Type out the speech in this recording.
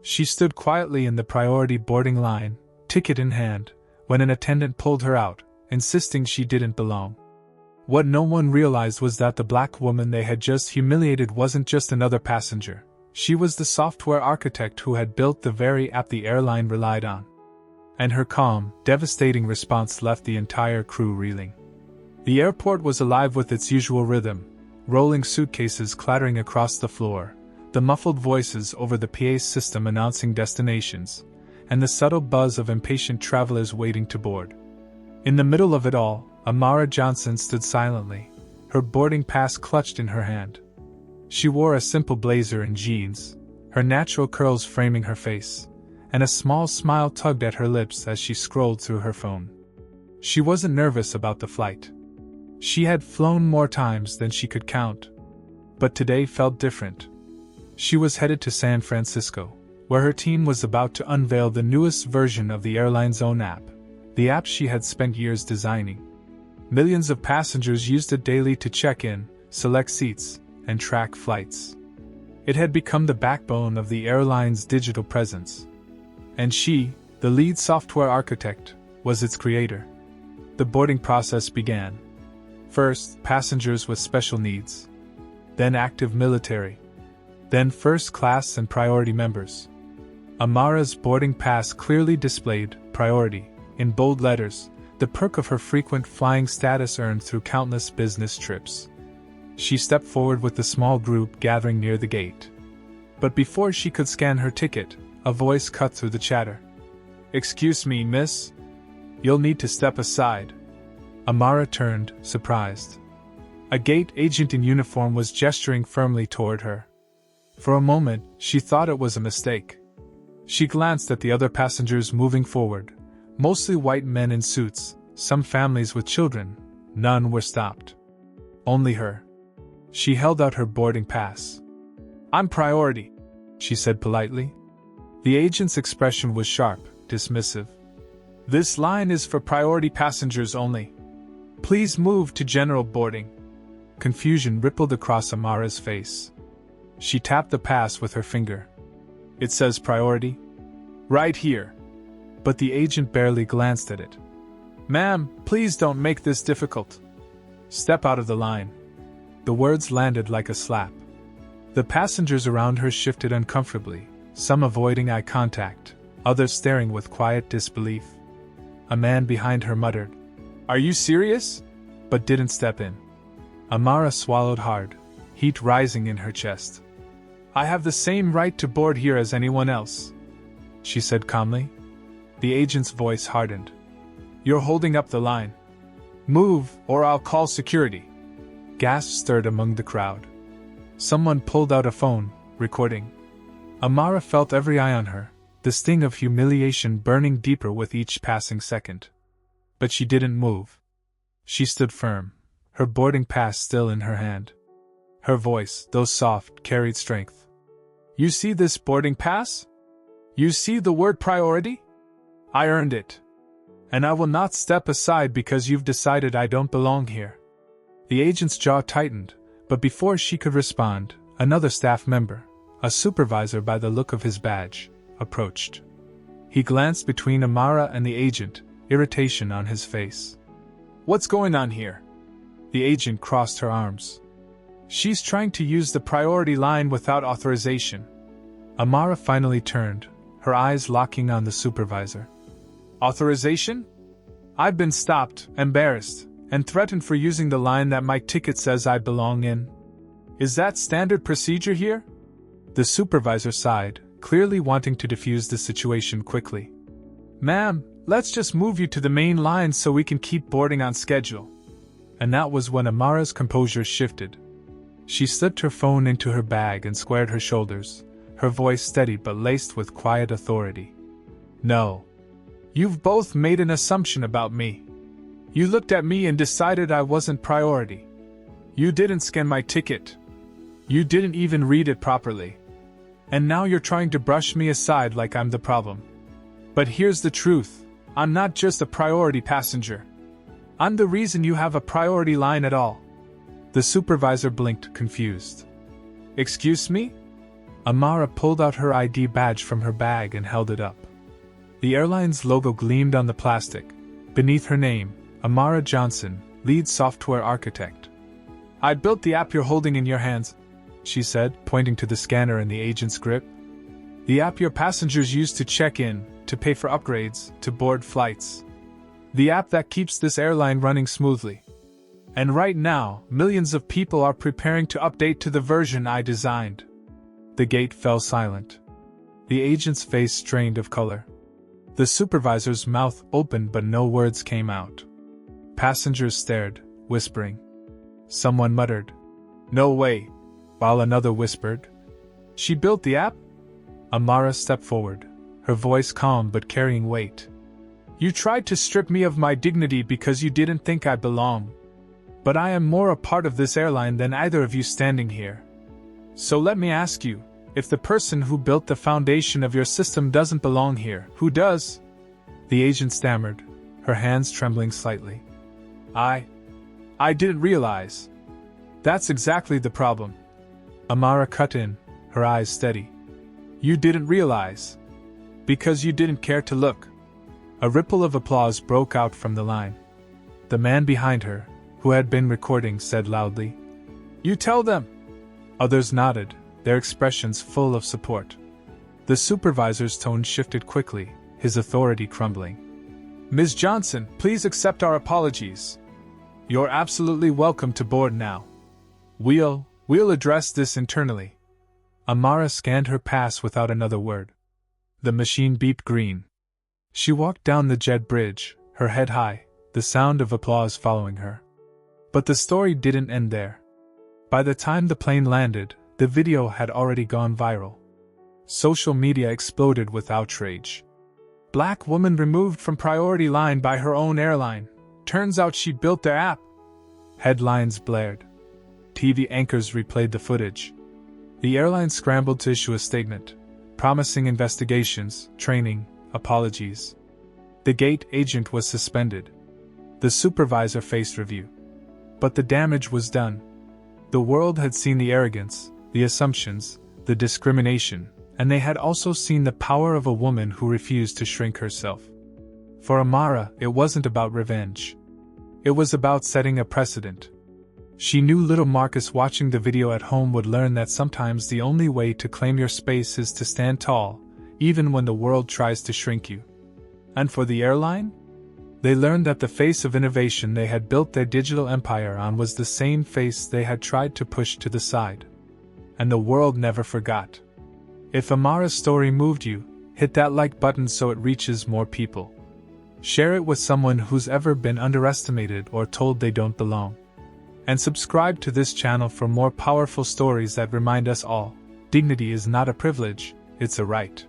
She stood quietly in the priority boarding line, ticket in hand, when an attendant pulled her out, insisting she didn't belong. What no one realized was that the black woman they had just humiliated wasn't just another passenger. She was the software architect who had built the very app the airline relied on. And her calm, devastating response left the entire crew reeling. The airport was alive with its usual rhythm, rolling suitcases clattering across the floor, the muffled voices over the PA system announcing destinations, and the subtle buzz of impatient travelers waiting to board. In the middle of it all, Amara Johnson stood silently, her boarding pass clutched in her hand. She wore a simple blazer and jeans, her natural curls framing her face, and a small smile tugged at her lips as she scrolled through her phone. She wasn't nervous about the flight. She had flown more times than she could count. But today felt different. She was headed to San Francisco, where her team was about to unveil the newest version of the airline's own app, the app she had spent years designing. Millions of passengers used it daily to check in, select seats, and track flights. It had become the backbone of the airline's digital presence. And she, the lead software architect, was its creator. The boarding process began. First, passengers with special needs. Then active military. Then first class and priority members. Amara's boarding pass clearly displayed priority, in bold letters, the perk of her frequent flying status earned through countless business trips. She stepped forward with the small group gathering near the gate. But before she could scan her ticket, a voice cut through the chatter. "Excuse me, miss. You'll need to step aside." Amara turned, surprised. A gate agent in uniform was gesturing firmly toward her. For a moment, she thought it was a mistake. She glanced at the other passengers moving forward, mostly white men in suits, some families with children. None were stopped. Only her. She held out her boarding pass. "I'm priority," she said politely. The agent's expression was sharp, dismissive. "This line is for priority passengers only. Please move to general boarding." Confusion rippled across Amara's face. She tapped the pass with her finger. "It says priority? Right here." But the agent barely glanced at it. "Ma'am, please don't make this difficult. Step out of the line." The words landed like a slap. The passengers around her shifted uncomfortably, some avoiding eye contact, others staring with quiet disbelief. A man behind her muttered, "Are you serious?" but didn't step in. Amara swallowed hard, heat rising in her chest. "I have the same right to board here as anyone else," she said calmly. The agent's voice hardened. "You're holding up the line. Move, or I'll call security." Gasps stirred among the crowd. Someone pulled out a phone, recording. Amara felt every eye on her, the sting of humiliation burning deeper with each passing second. But she didn't move. She stood firm, her boarding pass still in her hand. Her voice, though soft, carried strength. "You see this boarding pass? You see the word priority? I earned it. And I will not step aside because you've decided I don't belong here." The agent's jaw tightened, but before she could respond, another staff member, a supervisor by the look of his badge, approached. He glanced between Amara and the agent, irritation on his face. "What's going on here?" The agent crossed her arms. "She's trying to use the priority line without authorization." Amara finally turned, her eyes locking on the supervisor. "Authorization? I've been stopped, embarrassed, and threatened for using the line that my ticket says I belong in. Is that standard procedure here?" The supervisor sighed, clearly wanting to defuse the situation quickly. "Ma'am, let's just move you to the main line so we can keep boarding on schedule." And that was when Amara's composure shifted. She slipped her phone into her bag and squared her shoulders, her voice steady but laced with quiet authority. "No. You've both made an assumption about me. You looked at me and decided I wasn't priority. You didn't scan my ticket. You didn't even read it properly. And now you're trying to brush me aside like I'm the problem. But here's the truth, I'm not just a priority passenger. I'm the reason you have a priority line at all." The supervisor blinked, confused. "Excuse me? Amara pulled out her ID badge from her bag and held it up. The airline's logo gleamed on the plastic. Beneath her name, Amara Johnson, lead software architect. "I built the app you're holding in your hands," she said, pointing to the scanner in the agent's grip. "The app your passengers use to check in, to pay for upgrades, to board flights. The app that keeps this airline running smoothly. And right now, millions of people are preparing to update to the version I designed." The gate fell silent. The agent's face strained of color. The supervisor's mouth opened but no words came out. Passengers stared, whispering. Someone muttered, "No way," while another whispered, "She built the app?" Amara stepped forward, her voice calm but carrying weight. "You tried to strip me of my dignity because you didn't think I belong. But I am more a part of this airline than either of you standing here. So let me ask you, if the person who built the foundation of your system doesn't belong here, who does?" The agent stammered, her hands trembling slightly. I didn't realize." "That's exactly the problem." Amara cut in, her eyes steady. "You didn't realize. Because you didn't care to look." A ripple of applause broke out from the line. The man behind her, who had been recording, said loudly, "You tell them." Others nodded, their expressions full of support. The supervisor's tone shifted quickly, his authority crumbling. "Ms. Johnson, please accept our apologies. You're absolutely welcome to board now. We'll address this internally." Amara scanned her pass without another word. The machine beeped green. She walked down the jet bridge, her head high, the sound of applause following her. But the story didn't end there. By the time the plane landed, the video had already gone viral. Social media exploded with outrage. "Black woman removed from priority line by her own airline. Turns out she built their app." Headlines blared. TV anchors replayed the footage. The airline scrambled to issue a statement, promising investigations, training, apologies. The gate agent was suspended. The supervisor faced review. But the damage was done. The world had seen the arrogance, the assumptions, the discrimination, and they had also seen the power of a woman who refused to shrink herself. For Amara, it wasn't about revenge. It was about setting a precedent. She knew little Marcus watching the video at home would learn that sometimes the only way to claim your space is to stand tall, even when the world tries to shrink you. And for the airline? They learned that the face of innovation they had built their digital empire on was the same face they had tried to push to the side. And the world never forgot. If Amara's story moved you, hit that like button so it reaches more people. Share it with someone who's ever been underestimated or told they don't belong. And subscribe to this channel for more powerful stories that remind us all, dignity is not a privilege, it's a right.